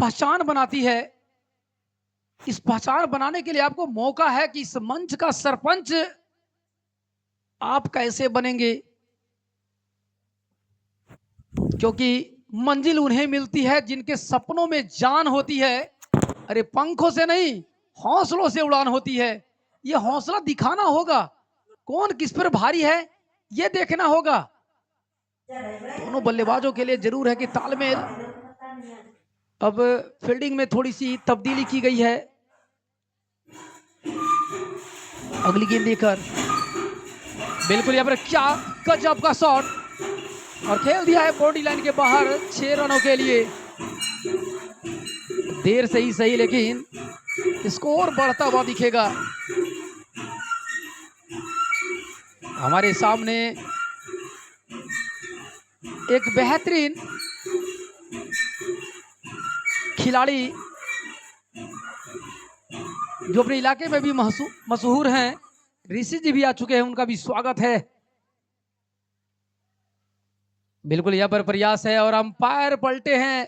पहचान बनाती है। इस पहचान बनाने के लिए आपको मौका है कि इस मंच का सरपंच आप कैसे बनेंगे, क्योंकि मंजिल उन्हें मिलती है जिनके सपनों में जान होती है। अरे पंखों से नहीं, हौसलों से उड़ान होती है। यह हौसला दिखाना होगा, कौन किस पर भारी है यह देखना होगा। दोनों बल्लेबाजों के लिए जरूर है कि तालमेल। अब फील्डिंग में थोड़ी सी तब्दीली की गई है। अगली गेंद लेकर बिल्कुल यहाँ पर क्या गजब का शॉट, और खेल दिया है बॉडी लाइन के बाहर 6 रनों के लिए। देर से ही सही, लेकिन स्कोर बढ़ता हुआ दिखेगा। हमारे सामने एक बेहतरीन खिलाड़ी जो अपने इलाके में भी मशहूर हैं, ऋषि जी भी आ चुके हैं, उनका भी स्वागत है। बिल्कुल यहाँ पर प्रयास है और अंपायर पलटे हैं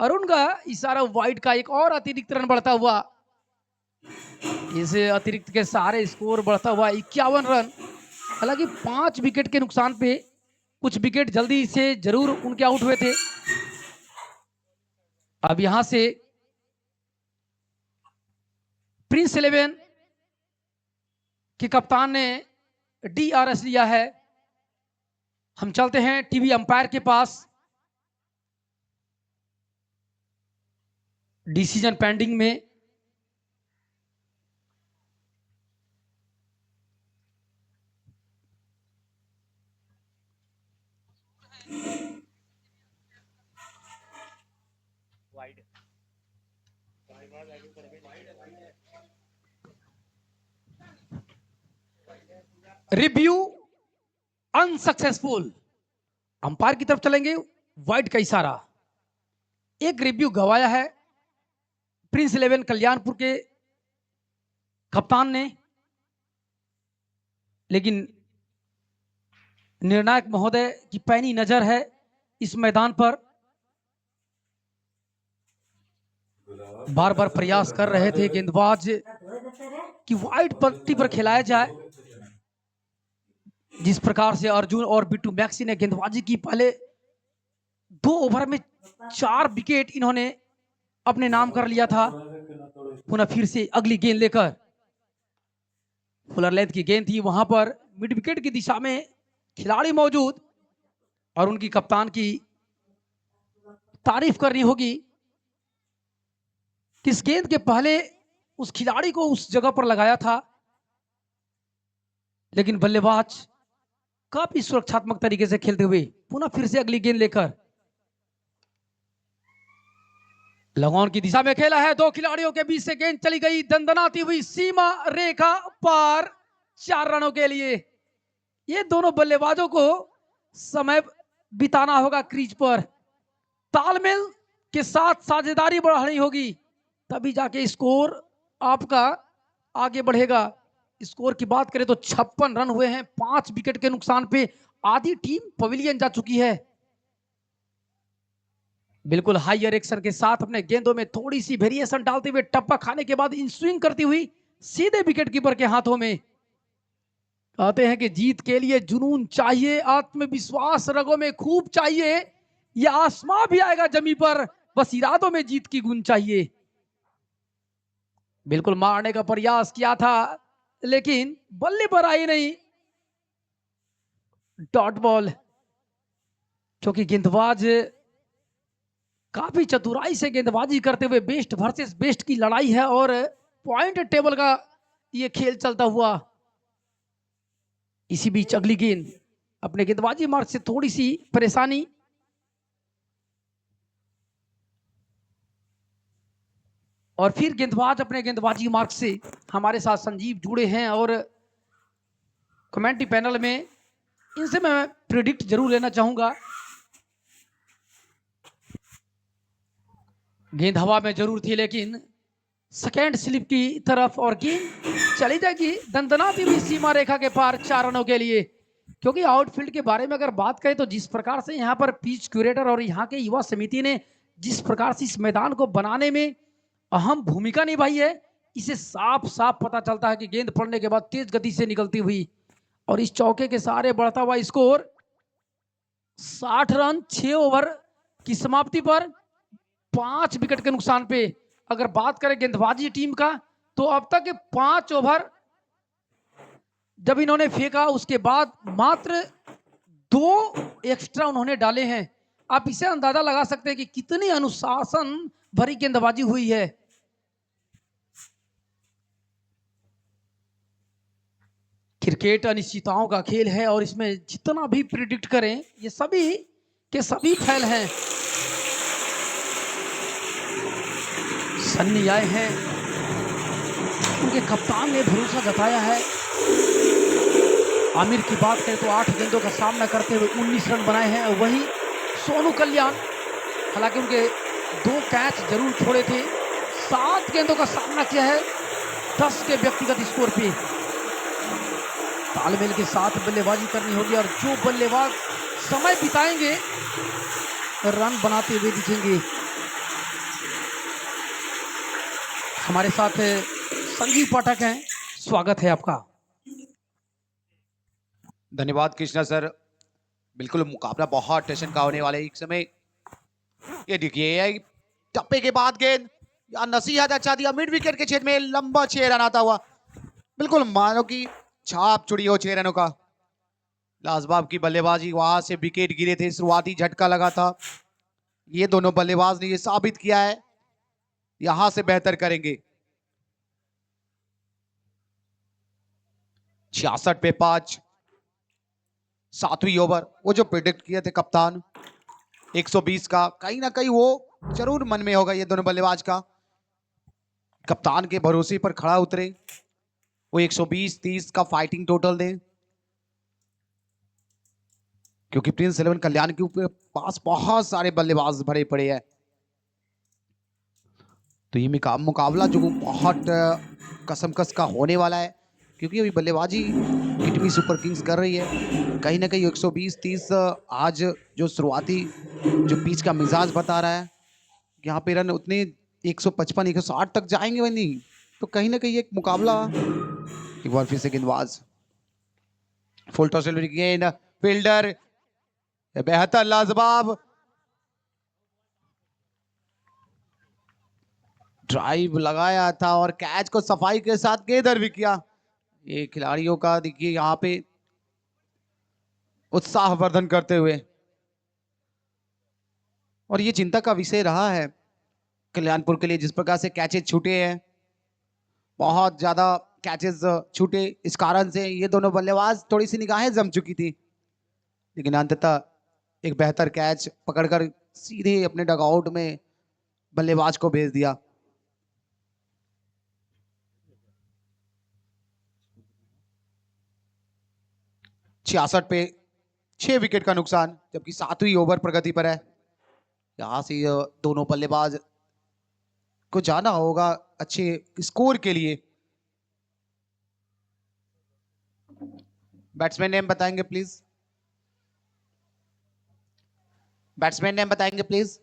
और उनका इशारा वाइड का एक और अतिरिक्त रन बढ़ता हुआ। इस अतिरिक्त के सहारे स्कोर बढ़ता हुआ 51 रन। हालांकि 5 विकेट के नुकसान पे कुछ विकेट जल्दी से जरूर उनके आउट हुए थे। अब यहां से प्रिंस 11 के कप्तान ने DRS लिया है। हम चलते हैं टीवी अंपायर के पास। डिसीजन पेंडिंग में। Review unsuccessful. अंपायर की तरफ चलेंगे, वाइड का इशारा। एक रिव्यू गवाया है प्रिंस 11 कल्याणपुर के कप्तान ने, लेकिन निर्णायक महोदय की पैनी नजर है इस मैदान पर। बार बार प्रयास कर रहे थे गेंदबाज कि वाइड पट्टी पर खिलाया जाए। जिस प्रकार से अर्जुन और बिट्टू मैक्सी ने गेंदबाजी की, पहले 2 ओवर में 4 विकेट इन्होंने अपने नाम कर लिया था। पुनः फिर से अगली गेंद लेकर, फुलर लेंथ की गेंद थी, वहां पर मिड विकेट की दिशा में खिलाड़ी मौजूद, और उनकी कप्तान की तारीफ करनी होगी। किस गेंद के पहले उस खिलाड़ी को उस जगह पर लगाया था, लेकिन बल्लेबाज काफी सुरक्षात्मक तरीके से खेलते हुए पुनः फिर से अगली गेंद लेकर लगौन की दिशा में खेला है। 2 खिलाड़ियों के बीच से गेंद चली गई, दंदनाती हुई सीमा रेखा पार, 4 रनों के लिए। ये दोनों बल्लेबाजों को समय बिताना होगा क्रीज पर, तालमेल के साथ साझेदारी बढ़ानी होगी, तभी जाके स्कोर आपका आगे बढ़ेगा। स्कोर की बात करें तो 56 रन हुए हैं। 5 विकेट के नुकसान पे आधी टीम पवेलियन जा चुकी है। बिल्कुल हाई एक्शन के साथ अपने गेंदों में थोड़ी सी वेरिएशन डालते हुए, टप्पा खाने के बाद इन स्विंग करती हुई सीधे विकेट कीपर के हाथों में। कहते हैं कि जीत के लिए जुनून चाहिए, आत्मविश्वास रगों में खूब चाहिए, यह आसमां भी आएगा जमी पर, बस इरादों में जीत की गुण चाहिए। बिल्कुल मारने का प्रयास किया था, लेकिन बल्ले पर आई नहीं, डॉट बॉल। क्योंकि गेंदबाज काफी चतुराई से गेंदबाजी करते हुए बेस्ट वर्सेस बेस्ट की लड़ाई है, और पॉइंट टेबल का ये खेल चलता हुआ। इसी बीच अगली गेंद, अपने गेंदबाजी मार्ग से थोड़ी सी परेशानी, और फिर गेंदबाज अपने गेंदबाजी मार्ग से। हमारे साथ संजीव जुड़े हैं और कमेंट्री पैनल में, इनसे मैं प्रेडिक्ट जरूर लेना चाहूंगा। गेंद हवा में जरूर थी, लेकिन सेकेंड स्लिप की तरफ, और गेंद चली जाएगी दंदनाती हुई सीमा रेखा के पार, 4 रनों के लिए। क्योंकि आउटफील्ड के बारे में अगर बात करें तो जिस प्रकार से यहाँ पर पिच क्यूरेटर और यहाँ के युवा समिति ने जिस प्रकार से इस मैदान को बनाने में अहम भूमिका निभाई है, इसे साफ साफ पता चलता है कि गेंद पड़ने के बाद तेज गति से निकलती हुई और इस चौके के सहारे बढ़ता हुआ स्कोर 60 रन 6 ओवर की समाप्ति पर 5 विकेट के नुकसान पे। अगर बात करें गेंदबाजी टीम का, तो अब तक 5 ओवर जब इन्होंने फेंका उसके बाद मात्र 2 एक्स्ट्रा उन्होंने डाले हैं। आप इसे अंदाजा लगा सकते हैं कि कितनी अनुशासन भरी गेंदबाजी हुई है। क्रिकेट अनिश्चितताओं का खेल है और इसमें जितना भी प्रिडिक्ट करें ये सभी के सभी फेल हैं। सन्नी आए हैं, उनके कप्तान ने भरोसा जताया है। आमिर की बात करें तो 8 गेंदों का सामना करते हुए 19 रन बनाए हैं। और वहीं सोनू कल्याण, हालांकि उनके 2 कैच जरूर छोड़े थे, 7 गेंदों का सामना किया है 10 के व्यक्तिगत स्कोर पे। तालमेल के साथ बल्लेबाजी करनी होगी और जो बल्लेबाज समय बिताएंगे रन बनाते हुए दिखेंगे। हमारे साथ संजीव पाठक हैं, स्वागत है आपका। धन्यवाद कृष्णा सर। बिल्कुल मुकाबला बहुत टेंशन का होने वाला है। एक समय ये देखिए टप्पे के बाद गेंद या नसीहत अच्छा दिया, मिड विकेट के क्षेत्र में लंबा 6 रन आता हुआ, बिल्कुल मानो कि छाप छुड़ी हो 6 रनों का। लाजवाब की बल्लेबाजी, वहां से विकेट गिरे थे, शुरुआती झटका लगा था। ये दोनों बल्लेबाज ने ये साबित किया है यहां से बेहतर करेंगे। 66 पे 5, 7वीं ओवर। वो जो प्रिडिक्ट किए थे कप्तान 120 का, कहीं ना कहीं वो जरूर मन में होगा ये दोनों बल्लेबाज का। कप्तान के भरोसे पर खड़ा उतरे, वो 120-30 का फाइटिंग टोटल दें, क्योंकि प्रिंस 11 कल्याण के ऊपर पास बहुत सारे बल्लेबाज भरे पड़े हैं। तो ये मुकाबला जो बहुत कसमकस का होने वाला है, क्योंकि अभी बल्लेबाजी किटमी सुपर किंग्स कर रही है। कहीं ना कहीं 120-30 आज जो शुरुआती जो पिच का मिजाज बता रहा है, यहाँ पे रन उतने 155-160 तक जाएंगे वही नहीं, तो कहीं ना कहीं एक मुकाबला। एक बार फिर से गेंदबाज फुल टॉस गेंद, फील्डर बेहतर लाजवाब ड्राइव लगाया था और कैच को सफाई के साथ गेंदर भी किया। ये खिलाड़ियों का देखिए यहाँ पे उत्साह वर्धन करते हुए, और ये चिंता का विषय रहा है कल्याणपुर के लिए, जिस प्रकार से कैचेज छूटे हैं, बहुत ज्यादा कैचेज छूटे। इस कारण से ये दोनों बल्लेबाज थोड़ी सी निगाहें जम चुकी थी, लेकिन अंततः एक बेहतर कैच पकड़कर सीधे अपने डगआउट में बल्लेबाज को भेज दिया। छियासठ पे 6 विकेट का नुकसान, जबकि 7वीं ओवर प्रगति पर है। यहां से दोनों बल्लेबाज को जाना होगा अच्छे स्कोर के लिए। बैट्समैन नेम बताएंगे प्लीज, बैट्समैन नेम बताएंगे प्लीज।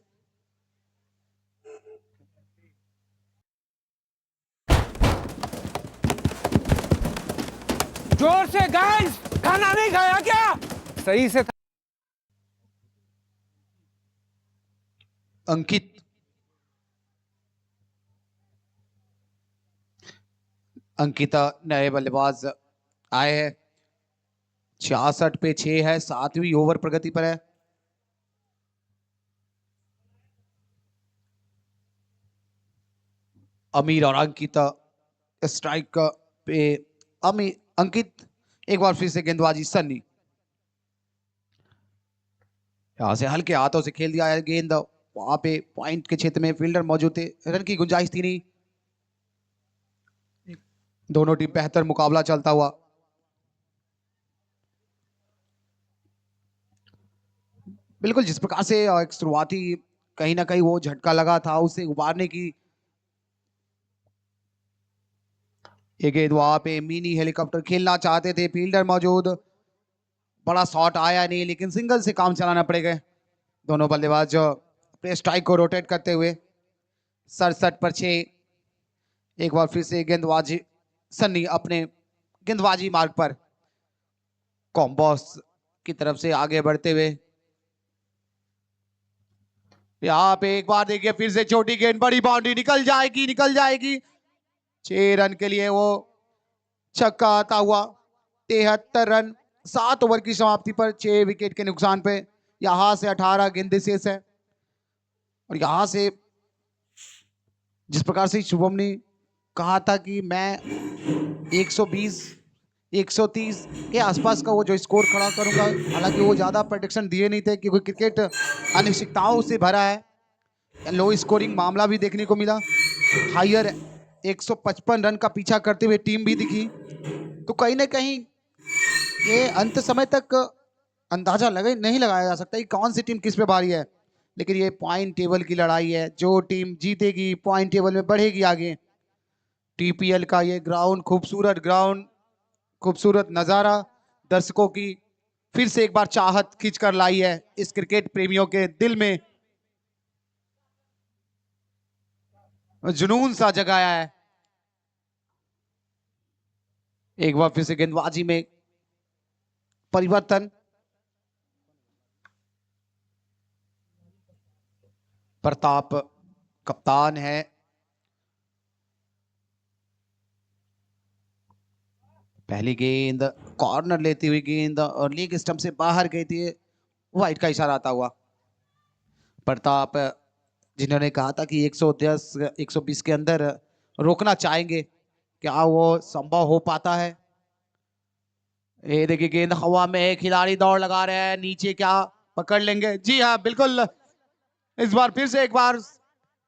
जोर से गाइस, खाना नहीं खाया क्या? सही से अंकित, अंकिता नए बल्लेबाज आए हैं। 66 पे 6 है, 7वीं ओवर प्रगति पर है। अमीर और अंकिता स्ट्राइक पे। अंकित एक बार फिर से गेंदबाजी सन्नी, यहां से हल्के हाथों से खेल दिया है गेंद, वहां पे पॉइंट के क्षेत्र में फील्डर मौजूद थे, रन की गुंजाइश थी नहीं। दोनों टीम बेहतर मुकाबला चलता हुआ। बिल्कुल जिस प्रकार से एक शुरुआती कहीं ना कहीं वो झटका लगा था, उसे उबारने की ये गेंद, वहां पे मिनी हेलीकॉप्टर खेलना चाहते थे, फील्डर मौजूद, बड़ा शॉट आया नहीं, लेकिन सिंगल से काम चलाना पड़ेगा। दोनों बल्लेबाज अपने स्ट्राइक को रोटेट करते हुए 67 पर 6। एक बार फिर से गेंदबाजी सन्नी अपने गेंदबाजी मार्ग पर कॉम्बॉस की तरफ से आगे बढ़ते हुए यहाँ पे एक बार देखिए फिर से छोटी गेंद, बड़ी बाउंड्री, निकल जाएगी 6 रन के लिए वो छक्का आता हुआ। 73 रन 7 ओवर की समाप्ति पर 6 विकेट के नुकसान पे यहां से 18 गेंदें शेष है। और यहां से जिस प्रकार से शुभम ने कहा था कि मैं 120 130 के आसपास का वो जो स्कोर खड़ा करूंगा, हालांकि वो ज्यादा प्रेडिक्शन दिए नहीं थे क्योंकि क्रिकेट अनिश्चितताओं से भरा है। लो स्कोरिंग मामला भी देखने को मिला, हायर 155 रन का पीछा करते हुए टीम भी दिखी। तो कहीं ना कहीं ये अंत समय तक अंदाजा नहीं लगाया जा सकता कि कौन सी टीम किस पे भारी है, लेकिन ये पॉइंट टेबल की लड़ाई है। जो टीम जीतेगी पॉइंट टेबल में बढ़ेगी आगे। टीपीएल का ये ग्राउंड, खूबसूरत ग्राउंड, खूबसूरत नजारा, दर्शकों की फिर से एक बार चाहत खींच कर लाई है इस क्रिकेट प्रेमियों के दिल में, जुनून सा जगाया है। एक बार फिर से गेंदबाजी में परिवर्तन। प्रताप कप्तान है। पहली गेंद कॉर्नर लेती हुई गेंद और लीग स्टंप से बाहर गई थी, वाइड का इशारा आता हुआ। प्रताप जिन्होंने कहा था कि 110 120 के अंदर रोकना चाहेंगे, क्या वो संभव हो पाता है? ये देखिए गेंद हवा में है, खिलाड़ी दौड़ लगा रहे हैं, नीचे क्या पकड़ लेंगे? जी हाँ बिल्कुल, इस बार फिर से एक बार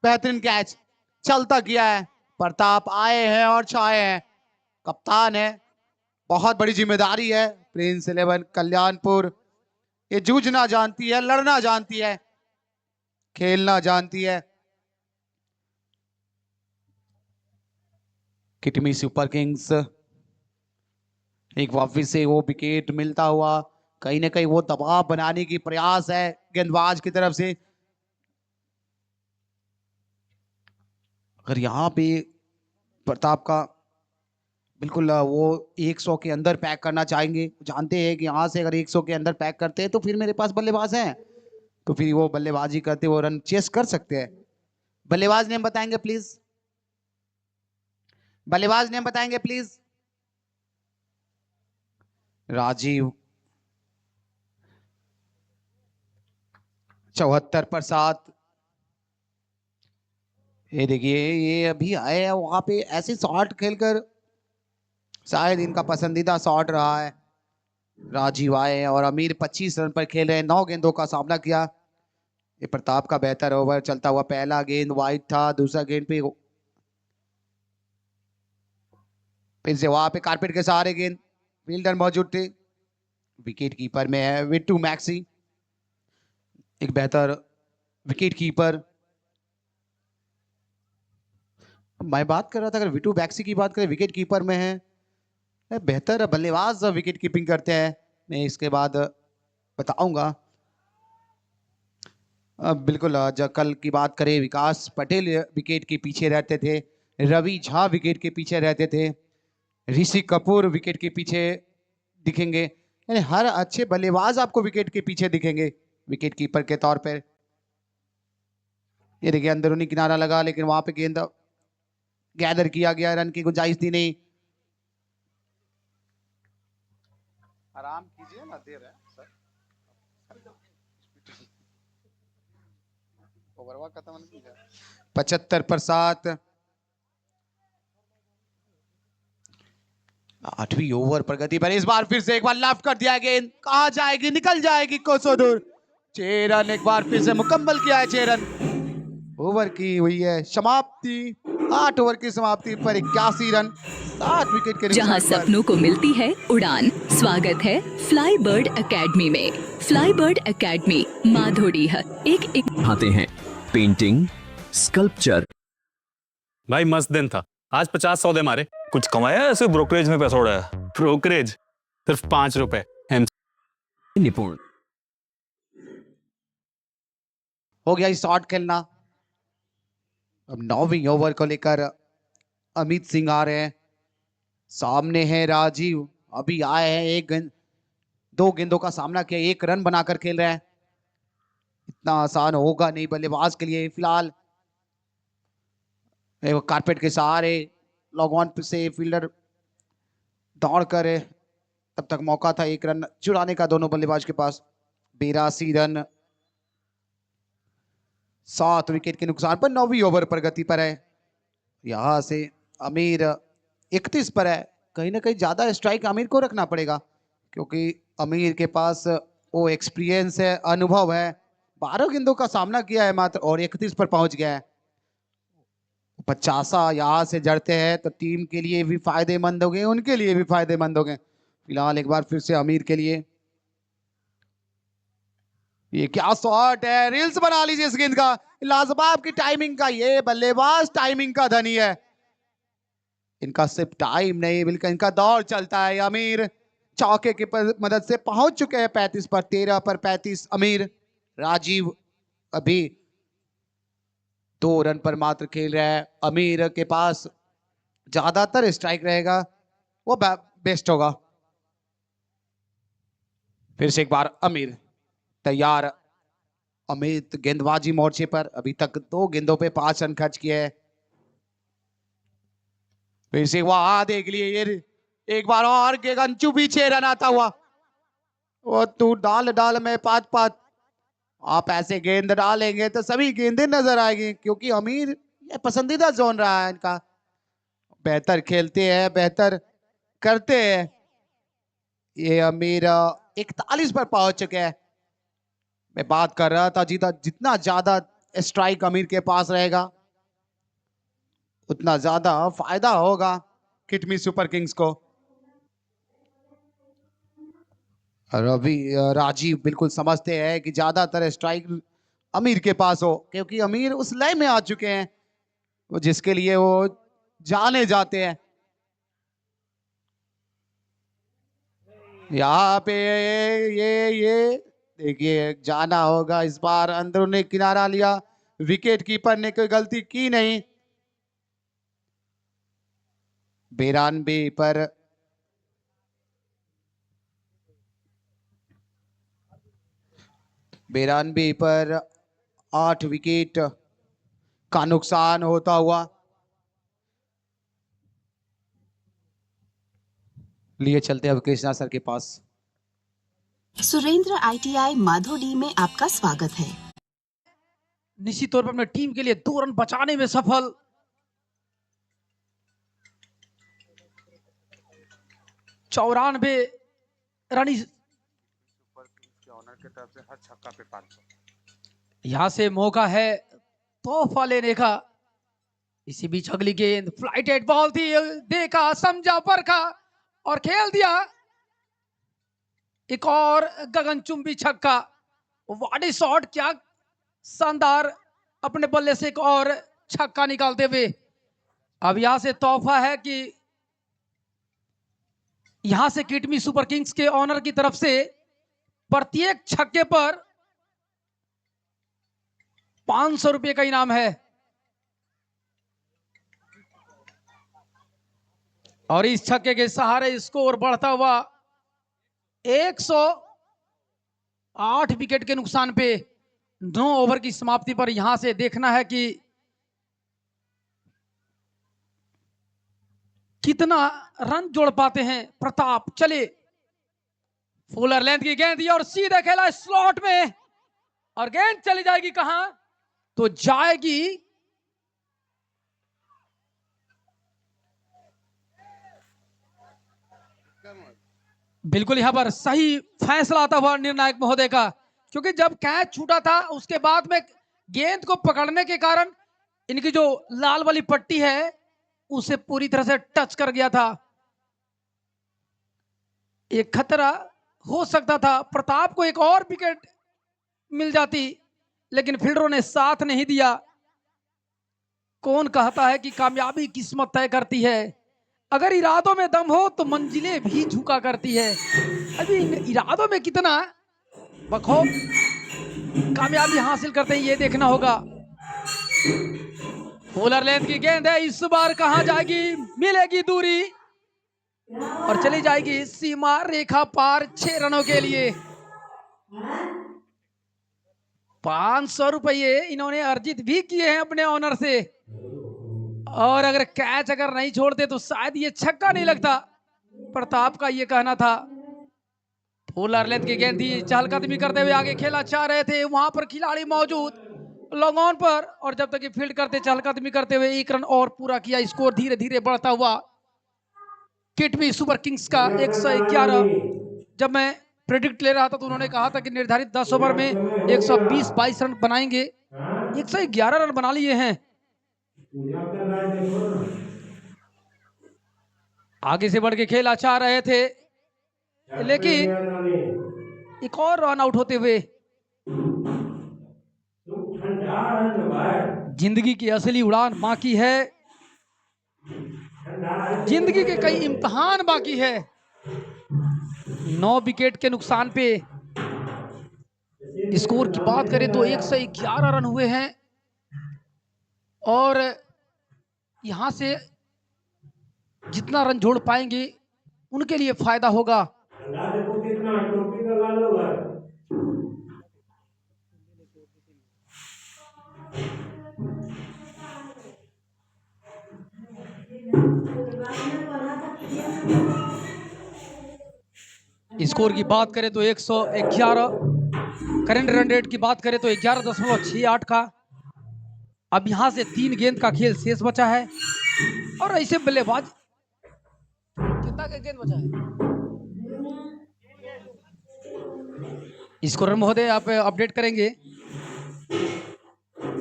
बेहतरीन कैच चलता किया है। प्रताप आए हैं और छाए हैं, कप्तान है, बहुत बड़ी जिम्मेदारी है। प्रिंस 11 कल्याणपुर ये जूझना जानती है, लड़ना जानती है, खेलना जानती है। किटमी सुपर किंग्स एक वापस से वो विकेट मिलता हुआ, कहीं ना कहीं वो दबाव बनाने की प्रयास है गेंदबाज की तरफ से। अगर यहाँ पे प्रताप का बिल्कुल वो 100 के अंदर पैक करना चाहेंगे, जानते हैं कि यहाँ से अगर 100 के अंदर पैक करते हैं तो फिर मेरे पास बल्लेबाज हैं, तो फिर वो बल्लेबाजी करते वो रन चेस कर सकते हैं। बल्लेबाज नेम बताएंगे प्लीज, बल्लेबाज नेम बताएंगे प्लीज। राजीव 74 पर 7। ये देखिए ये अभी आए हैं वहां पे, ऐसे शॉट खेलकर शायद इनका पसंदीदा शॉट रहा है। राजीव आए और अमीर 25 रन पर खेले, 9 गेंदों का सामना किया। ये प्रताप का बेहतर ओवर चलता हुआ, पहला गेंद वाइड था, दूसरा गेंद पे फिर से वहां पे कारपेट के सहारे गेंद, फील्डर मौजूद थे। विकेट कीपर में है विट्टू मैक्सी, एक बेहतर विकेट कीपर। मैं बात कर रहा था, अगर विट्टू मैक्सी की बात करें विकेट कीपर में है, बेहतर बल्लेबाज विकेट कीपिंग करते हैं, मैं इसके बाद बताऊंगा। बिल्कुल, जब कल की बात करें विकास पटेल विकेट के पीछे रहते थे, रवि झा विकेट के पीछे रहते थे, ऋषि कपूर विकेट के पीछे दिखेंगे, यानी हर अच्छे बल्लेबाज आपको विकेट के पीछे दिखेंगे विकेट कीपर के तौर पर। ये देखिए अंदरूनी किनारा लगा, लेकिन वहां पे गेंद गैदर किया गया, रन की गुंजाइश थी नहीं। आराम कीजिए ना, देर है सर। ओवर खत्म नहीं किया। 75 पर 7। 8वीं ओवर प्रगति पर इस बार फिर से एक बार लेफ्ट कर दिया गेंद, कहां जाएगी? निकल जाएगी कोसों दूर। 6 रन एक बार फिर से मुकम्मल किया है, 6 रन ओवर की हुई है समाप्ति। 8 ओवर की समाप्ति पर 81 रन, 7 विकेट के जहां सपनों को मिलती है उड़ान, स्वागत है फ्लाई बर्ड एकेडमी में। फ्लाई बर्ड एकेडमी माधोडी है एक आते हैं पेंटिंग, स्कल्पचर। भाई मस्त दिन था, आज 50 सौदे मारे। कुछ कमाया ऐसे ब्रोकरेज में पैसा उड़ाया? ब्रोकरेज सिर्फ 5 रुपए। निपुण हो गया शॉट खेलना। अब 9वीं ओवर को लेकर अमित सिंह आ रहे हैं, सामने है राजीव, अभी आए हैं, एक गेंद 2 गेंदों का सामना किया, 1 रन बनाकर खेल रहे हैं। इतना आसान होगा नहीं बल्लेबाज के लिए। फिलहाल कारपेट के सहारे लॉग ऑन से फील्डर दौड़ कर, तब तक मौका था 1 रन चुराने का दोनों बल्लेबाज के पास। 82 रन 7 विकेट के नुकसान पर 9वीं ओवर पर गति पर है। यहां से आमिर 31 पर है, कहीं ना कहीं ज्यादा स्ट्राइक आमिर को रखना पड़ेगा, क्योंकि आमिर के पास वो एक्सपीरियंस है, अनुभव है। 12 गेंदों का सामना किया है मात्र और 31 पर पहुंच गया है। 50 यहां से जड़ते हैं तो टीम के लिए भी फायदेमंद होंगे, उनके लिए भी फायदेमंद होंगे। फिलहाल एक बार फिर से आमिर के लिए, ये क्या शॉट है, रील्स बना लीजिए इस गेंद का। लाजवाब की टाइमिंग का, ये बल्लेबाज टाइमिंग का धनी है। इनका सिर्फ टाइम नहीं बल्कि इनका दौर चलता है। आमिर चौके की मदद से पहुंच चुके हैं 35 पर, 13 पर 35 आमिर। राजीव अभी 2 रन पर मात्र खेल रहा है। आमिर के पास ज्यादातर स्ट्राइक रहेगा, वो बेस्ट होगा। फिर से एक बार आमिर तैयार। अमित गेंदबाजी मोर्चे पर अभी तक 2 गेंदों पे 5 रन खर्च किए हैं। फिर से वहां देख लिए, ये एक बार और गंचू पीछे रन आता हुआ। वो तू डाल में 5-5, आप ऐसे गेंद डालेंगे तो सभी गेंदें नजर आएंगी, क्योंकि आमिर ये पसंदीदा जोन रहा है इनका। बेहतर खेलते हैं, बेहतर करते हैं। ये आमिर 41 पर पहुंच चुके हैं। मैं बात कर रहा था जितना ज्यादा स्ट्राइक आमिर के पास रहेगा उतना ज्यादा फायदा होगा किटमी सुपर किंग्स को। और अभी राजीव बिल्कुल समझते हैं कि ज्यादातर स्ट्राइक आमिर के पास हो, क्योंकि आमिर उस लय में आ चुके हैं वो जिसके लिए वो जाने जाते हैं। यहाँ पे ये देखिए जाना होगा इस बार, अंदरूनी किनारा लिया, विकेट कीपर ने कोई गलती की नहीं। 92 पर बेरानबे पर 8 विकेट का नुकसान होता हुआ। लिए चलते हैं कृष्णा सर के पास। सुरेंद्र ITI माधोडी में आपका स्वागत है। निश्चित तौर पर अपने टीम के लिए 2 रन बचाने में सफल। चौरानवे रन यहां से मौका है तोहफा लेने का। इसी बीच अगली गेंद फ्लाइटेड बॉल थी, देखा समझा परखा और खेल दिया। एक और गगनचुंबी छक्का, वाडी शॉट, क्या शानदार अपने बल्ले से एक और छक्का निकालते हुए। अब यहां से तोहफा है कि यहां से किटमी सुपर किंग्स के ऑनर की तरफ से प्रत्येक छक्के पर 500 रुपए का इनाम है। और इस छक्के के सहारे स्कोर बढ़ता हुआ 108 विकेट के नुकसान पे 9 ओवर की समाप्ति पर यहां से देखना है कि कितना रन जोड़ पाते हैं प्रताप। चले, फुलर लेंथ की गेंद दी और सीधे खेला स्लॉट में, और गेंद चली जाएगी कहां, तो जाएगी बिल्कुल यहां पर सही फैसला आता हुआ निर्णायक महोदय का, क्योंकि जब कैच छूटा था उसके बाद में गेंद को पकड़ने के कारण इनकी जो लाल वाली पट्टी है उसे पूरी तरह से टच कर गया था। एक खतरा हो सकता था, प्रताप को एक और विकेट मिल जाती, लेकिन फील्डरों ने साथ नहीं दिया। कौन कहता है कि कामयाबी किस्मत तय करती है, अगर इरादों में दम हो तो मंजिलें भी झुका करती है। अभी इन इरादों में कितना बखौफ कामयाबी हासिल करते हैं ये देखना होगा। पोलर लेंथ की गेंद है, इस बार कहां जाएगी, मिलेगी दूरी और चली जाएगी सीमा रेखा पार 6 रनों के लिए। 500 रुपये इन्होंने अर्जित भी किए हैं अपने ऑनर से, और अगर कैच अगर नहीं छोड़ते तो शायद ये छक्का नहीं लगता, प्रताप का ये कहना था। पोलर लेंथ की गेंद थी, चहलकदमी करते हुए आगे खेला चाह रहे थे, वहां पर खिलाड़ी मौजूद लॉन्ग ऑन पर, और जब तक ये फील्ड करते चहलकदमी करते हुए 1 रन और पूरा किया। स्कोर धीरे धीरे बढ़ता हुआ किटमी सुपर किंग्स का 111। जब मैं प्रेडिक्ट ले रहा था तो उन्होंने कहा था कि निर्धारित 10 ओवर में 120-22 रन बनाएंगे, 111 रन बना लिए हैं। आगे से बढ़ के खेला चाह रहे थे, लेकिन एक और रन आउट होते हुए जिंदगी की असली उड़ान बाकी है, जिंदगी के कई इम्तिहान बाकी है। 9 विकेट के नुकसान पे स्कोर की बात करें तो 111 रन हुए हैं, और यहां से जितना रन जोड़ पाएंगे उनके लिए फायदा होगा। स्कोर की बात करें तो 111, करंट रन रेट की बात करें तो 11.68 का। अब यहां से 3 गेंद का खेल शेष बचा है, और ऐसे बल्लेबाज कितना गेंद बचा है स्कोरर महोदय, आप अपडेट करेंगे।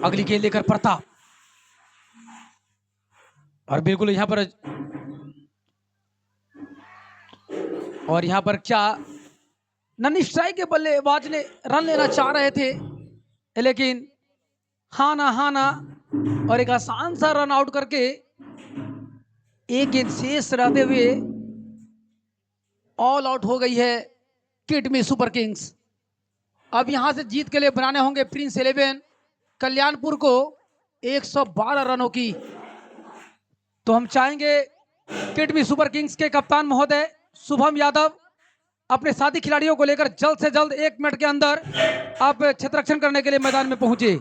अगली गेंद लेकर प्रताप, और बिल्कुल यहां पर क्या नन्ही स्ट्राइक के बल्लेबाज ने रन लेना चाह रहे थे, लेकिन हाना और एक आसान सा रन आउट करके 1 गेंद शेष रहते हुए ऑल आउट हो गई है किटमी सुपर किंग्स। अब यहां से जीत के लिए बनाने होंगे प्रिंस 11 कल्याणपुर को 112 रनों की। तो हम चाहेंगे किटमी सुपर किंग्स के कप्तान महोदय शुभम यादव अपने साथी खिलाड़ियों को लेकर जल्द से जल्द 1 मिनट के अंदर आप क्षेत्ररक्षण करने के लिए मैदान में पहुंचे।